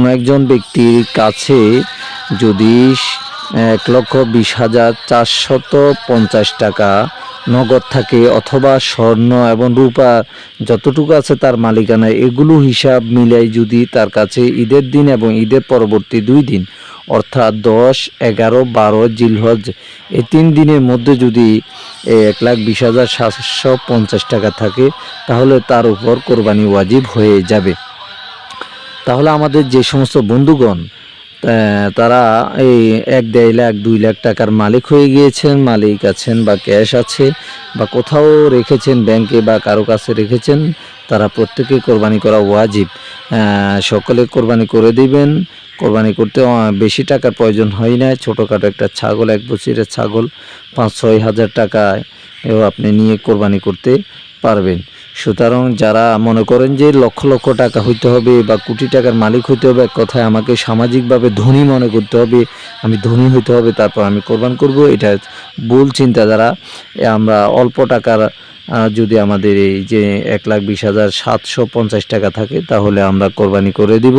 কোনো একজন ব্যক্তির কাছে যদি 1,20,450 টাকা নগদ থাকে অথবা স্বর্ণ এবং রূপা যতটুকু আছে তার মালিকানা, এগুলো হিসাব মিলাই যদি তার কাছে ঈদের দিন এবং ঈদের পরবর্তী 2 দিন অর্থাৎ 10, 11, 12 জিলহজ এই 3 দিনের মধ্যে যদি 1,20,750 টাকা থাকে তাহলে তার উপর কোরবানি ওয়াজিব হয়ে যাবে। তাহলে আমাদের যে সমস্ত বন্ধুগণ তারা এই 1-1.5 লাখ 2 লাখ টাকার মালিক হয়ে গিয়েছেন, মালিক আছেন বা ক্যাশ আছে বা কোথাও রেখেছেন ব্যাংকে বা কারো কাছে রেখেছেন, তারা প্রত্যেকে কোরবানি করা ওয়াজিব। সকলে কোরবানি করে দিবেন। কোরবানি করতে বেশি টাকার প্রয়োজন হয় না। ছোটোখাটো একটা ছাগল, 1 বছরের ছাগল 5-6 হাজার টাকায় আপনি নিয়ে কোরবানি করতে পারবেন। সুতরাং যারা মনে করেন যে লক্ষ লক্ষ টাকা হইতে হবে বা কোটি টাকার মালিক হইতে হবে, এক কথায় আমাকে সামাজিকভাবে ধনী মনে করতে হবে, আমি ধনী হইতে হবে তারপর আমি কোরবান করব, এটা ভুল চিন্তাধারা। আমরা অল্প টাকার যদি আমাদের এই যে 1,20,750 টাকা থাকে তাহলে আমরা কোরবানি করে দিব।